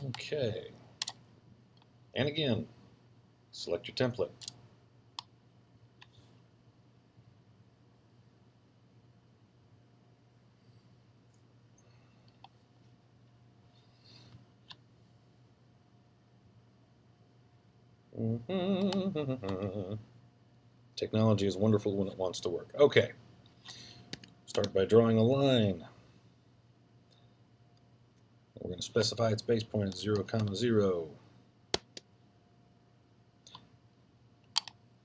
Okay. And again, select your template. Technology is wonderful when it wants to work. Okay. Start by drawing a line. We're going to specify its base point at 0, 0.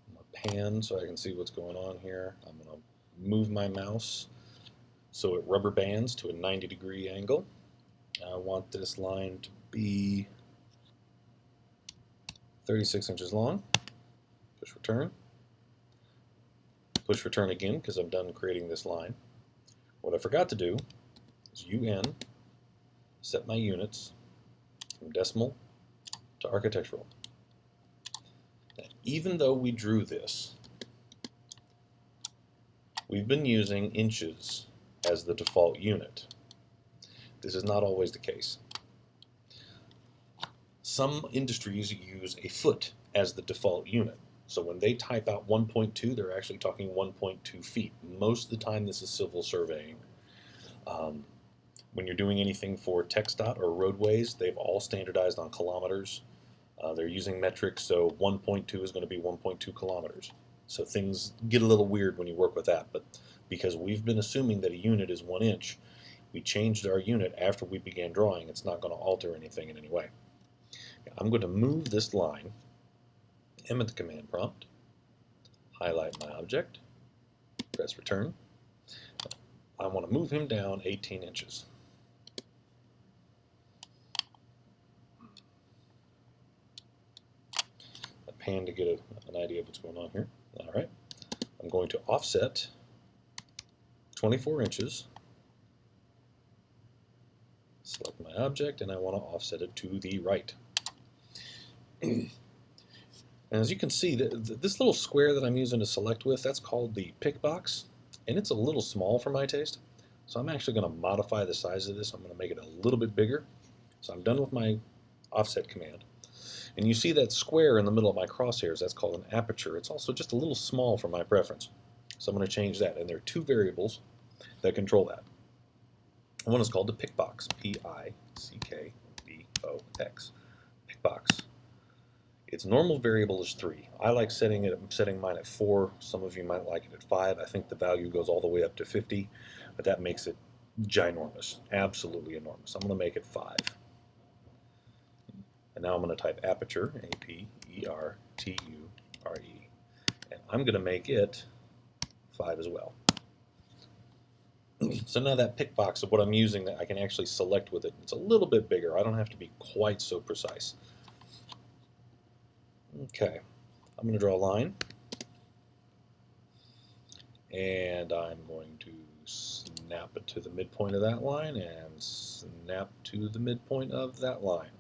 I'm going to pan so I can see what's going on here. I'm going to move my mouse so it rubber bands to a 90-degree angle. I want this line to be 36 inches long. Push return. Push return again because I'm done creating this line. What I forgot to do is UN, set my units from decimal to architectural. Now, even though we drew this, we've been using inches as the default unit. This is not always the case. Some industries use a foot as the default unit. So when they type out 1.2, they're actually talking 1.2 feet. Most of the time, this is civil surveying. When you're doing anything for TxDOT or roadways, they've all standardized on kilometers. They're using metrics, so 1.2 is going to be 1.2 kilometers. So things get a little weird when you work with that, but because we've been assuming that a unit is 1 inch, we changed our unit after we began drawing. It's not going to alter anything in any way. I'm going to move this line, M at the command prompt, highlight my object, press return. I want to move him down 18 inches. I pan to get an idea of what's going on here. All right. I'm going to offset 24 inches. Select my object, and I want to offset it to the right. And as you can see, this little square that I'm using to select with, that's called the pick box, and it's a little small for my taste. So I'm actually going to modify the size of this. I'm going to make it a little bit bigger. So I'm done with my offset command. And you see that square in the middle of my crosshairs, that's called an aperture. It's also just a little small for my preference. So I'm going to change that. And there are two variables that control that. One is called the pick box, P-I-C-K-B-O-X, pick box. Its normal variable is 3. I like setting mine at 4. Some of you might like it at 5. I think the value goes all the way up to 50, but that makes it ginormous, absolutely enormous. I'm going to make it 5. And now I'm going to type aperture, A-P-E-R-T-U-R-E, and I'm going to make it 5 as well. So now that pick box of what I'm using, that I can actually select with it. It's a little bit bigger. I don't have to be quite so precise. Okay, I'm going to draw a line, and I'm going to snap it to the midpoint of that line and snap to the midpoint of that line.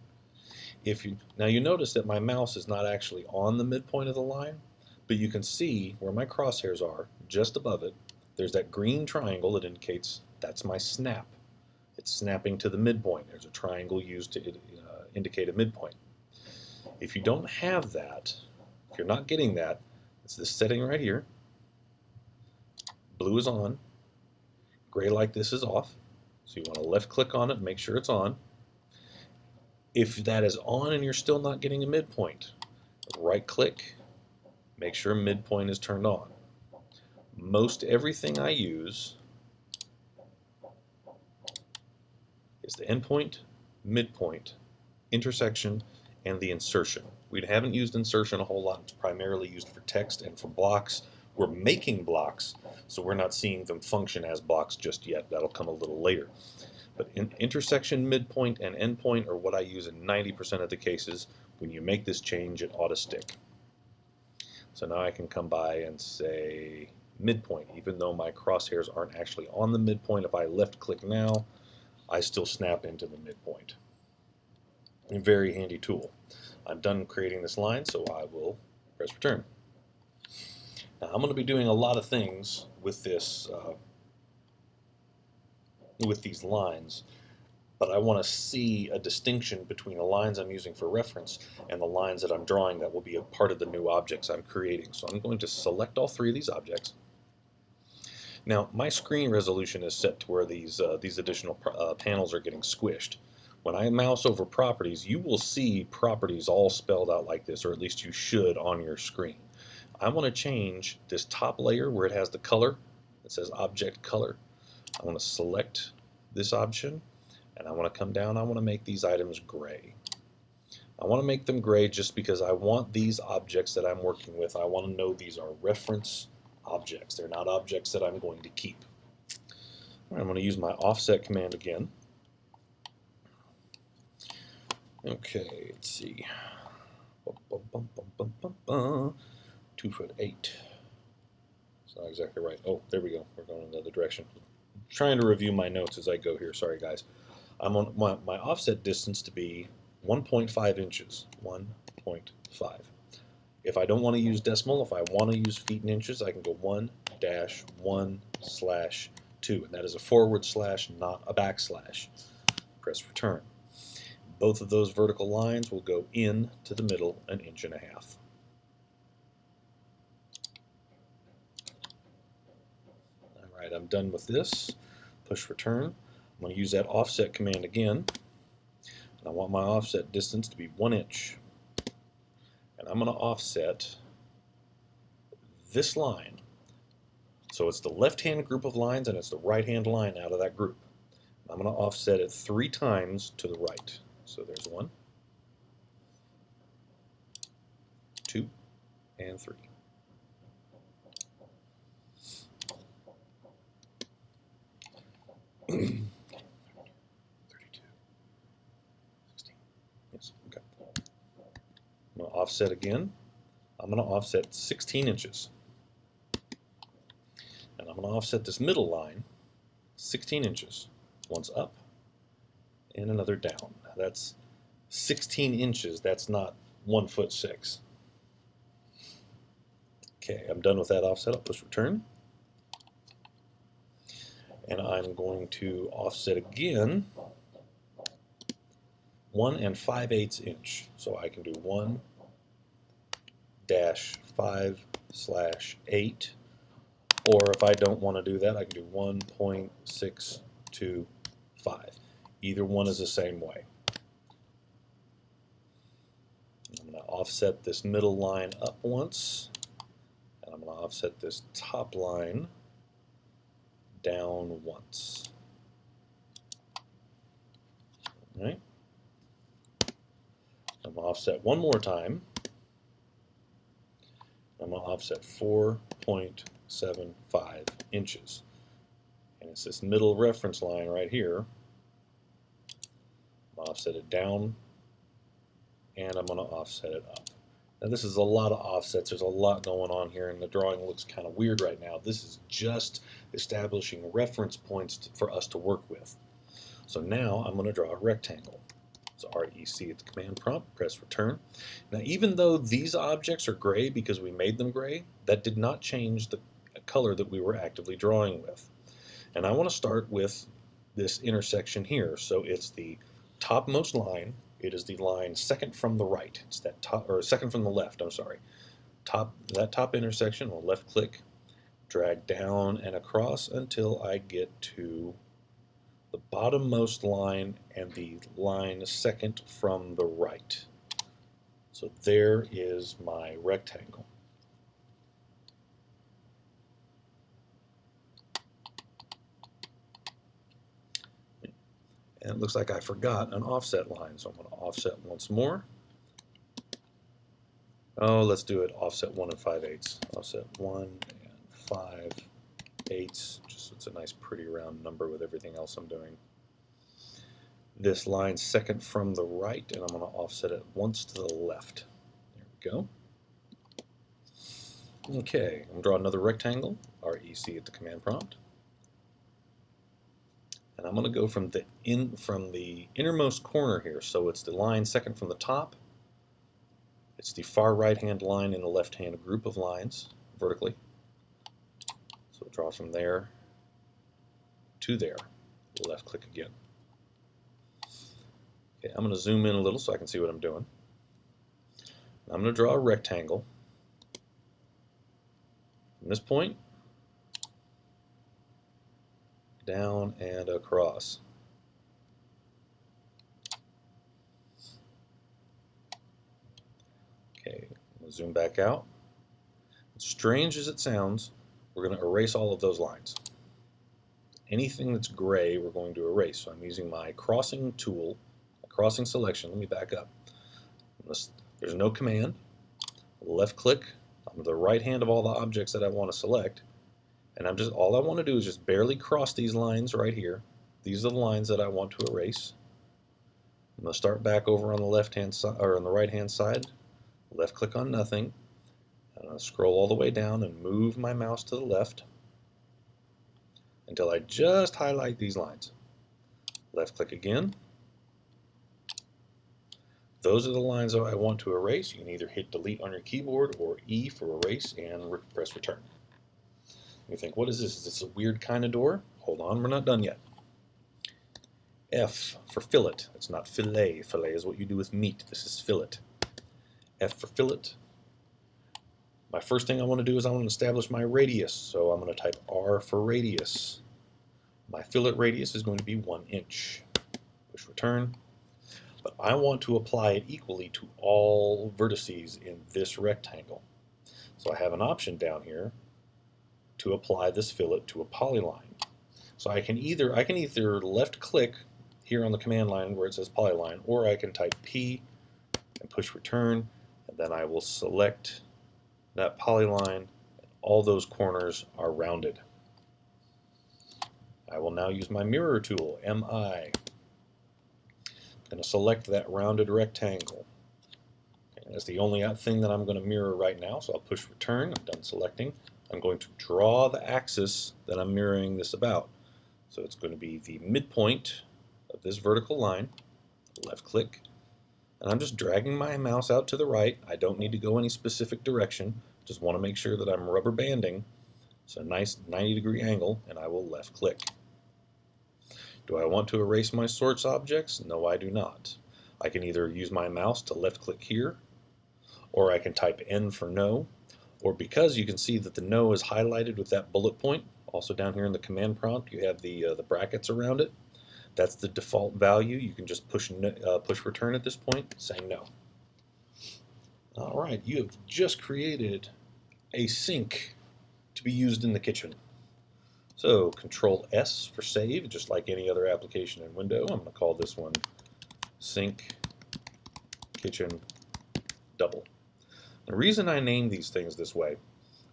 Now you notice that my mouse is not actually on the midpoint of the line, but you can see where my crosshairs are, just above it. There's that green triangle that indicates that's my snap. It's snapping to the midpoint. There's a triangle used to indicate a midpoint. If you don't have that, if you're not getting that, it's this setting right here. Blue is on, gray like this is off. So you want to left click on it and make sure it's on. If that is on and you're still not getting a midpoint, right click, make sure midpoint is turned on. Most everything I use is the endpoint, midpoint, intersection, and the insertion. We haven't used insertion a whole lot. It's primarily used for text and for blocks. We're making blocks, so we're not seeing them function as blocks just yet. That'll come a little later. But intersection, midpoint, and endpoint are what I use in 90% of the cases. When you make this change, it ought to stick. So now I can come by and say midpoint. Even though my crosshairs aren't actually on the midpoint, if I left click now, I still snap into the midpoint. A very handy tool. I'm done creating this line, so I will press return. Now I'm going to be doing a lot of things with this, with these lines. but I want to see a distinction between the lines I'm using for reference and the lines that I'm drawing that will be a part of the new objects I'm creating. So I'm going to select all three of these objects. Now, my screen resolution is set to where these additional panels are getting squished. When I mouse over properties, you will see properties all spelled out like this, or at least you should on your screen. I want to change this top layer where it has the color. It says object color. I want to select this option, and I want to come down. I want to make these items gray. I want to make them gray just because I want these objects that I'm working with, I want to know these are reference objects. They're not objects that I'm going to keep. I'm going to use my offset command again. Okay, let's see. 2'8". It's not exactly right. Oh, there we go. We're going in the other direction. I'm trying to review my notes as I go here. Sorry, guys. I'm on my offset distance to be 1.5 inches. 1.5. If I don't want to use decimal, if I want to use feet and inches, I can go 1-1/2, and that is a forward slash, not a backslash. Press return. Both of those vertical lines will go in to the middle 1.5 inches. All right, I'm done with this. Push return. I'm going to use that offset command again. And I want my offset distance to be 1 inch. And I'm going to offset this line. So it's the left-hand group of lines and it's the right-hand line out of that group. I'm going to offset it 3 times to the right. So there's 1, 2, and 3. Yes, okay. I'm going to offset again. I'm going to offset 16 inches. And I'm going to offset this middle line 16 inches. One's up and another down. That's 16 inches. That's not 1'6". Okay, I'm done with that offset. I'll push return. And I'm going to offset again 1 5/8 inch. So I can do 1-5/8. Or if I don't want to do that, I can do 1.625. Either one is the same way. I'm going to offset this middle line up once, and I'm going to offset this top line down once. All right. I'm going to offset one more time. I'm going to offset 4.75 inches. And it's this middle reference line right here. I'm going to offset it down, and I'm going to offset it up. Now this is a lot of offsets. There's a lot going on here, and the drawing looks kind of weird right now. This is just establishing reference points for us to work with. So now I'm going to draw a rectangle. So REC at the command prompt, press return. Now even though these objects are gray because we made them gray, that did not change the color that we were actively drawing with. And I want to start with this intersection here. So it's the topmost line. It is the line second from the right. It's that top, or second from the left, I'm sorry. That top intersection, I'll left click, drag down and across until I get to the bottommost line and the line second from the right. So there is my rectangle. And it looks like I forgot an offset line, so I'm going to offset once more. Oh, let's do it offset 1 5/8. Offset 1 5/8, just so it's a nice pretty round number with everything else I'm doing. This line second from the right, and I'm going to offset it once to the left. There we go. Okay, I'm going to draw another rectangle, REC at the command prompt. And I'm going to go from the innermost corner here, so it's the line second from the top. It's the far right-hand line in the left-hand group of lines, vertically. So draw from there to there. Left click again. Okay, I'm going to zoom in a little so I can see what I'm doing. I'm going to draw a rectangle from this point down and across. Okay, we'll zoom back out. Strange as it sounds, we're going to erase all of those lines. Anything that's gray, we're going to erase. So I'm using my crossing tool, crossing selection. Let me back up. There's no command. Left click on the right hand of all the objects that I want to select, and all I want to do is just barely cross these lines right here. These are the lines that I want to erase. I'm going to start back over on the left hand side or on the right hand side. Left click on nothing. I'm going to scroll all the way down and move my mouse to the left until I just highlight these lines. Left click again. Those are the lines that I want to erase. You can either hit delete on your keyboard or E for erase and press return. You think, what is this? Is this a weird kind of door? Hold on, we're not done yet. F for fillet. It's not fillet. Fillet is what you do with meat. This is fillet. F for fillet. My first thing I want to do is I want to establish my radius. So I'm going to type R for radius. My fillet radius is going to be 1 inch. Push return. But I want to apply it equally to all vertices in this rectangle. So I have an option down here to apply this fillet to a polyline. So I can either left click here on the command line where it says polyline, or I can type P and push return, and then I will select that polyline. All those corners are rounded. I will now use my mirror tool, MI. I'm going to select that rounded rectangle. Okay, that's the only thing that I'm going to mirror right now, so I'll push return. I'm done selecting. I'm going to draw the axis that I'm mirroring this about. So it's going to be the midpoint of this vertical line. Left click. And I'm just dragging my mouse out to the right. I don't need to go any specific direction. Just want to make sure that I'm rubber banding. It's a nice 90-degree angle, and I will left click. Do I want to erase my source objects? No, I do not. I can either use my mouse to left click here, or I can type N for no, or because you can see that the no is highlighted with that bullet point, also down here in the command prompt you have the brackets around it. That's the default value. You can just push return at this point, saying no. Alright, you have just created a sink to be used in the kitchen. So Control S for save, just like any other application in Windows. I'm going to call this one Sink Kitchen Double. The reason I name these things this way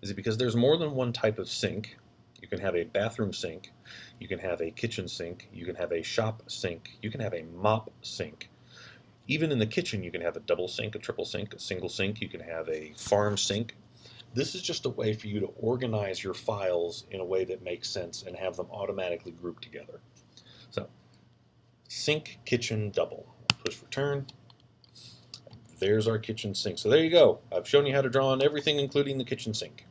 is because there's more than one type of sink. You can have a bathroom sink, you can have a kitchen sink, you can have a shop sink, you can have a mop sink. Even in the kitchen you can have a double sink, a triple sink, a single sink, you can have a farm sink. This is just a way for you to organize your files in a way that makes sense and have them automatically grouped together. So, Sink Kitchen Double. Push return. There's our kitchen sink. So there you go. I've shown you how to draw on everything including the kitchen sink.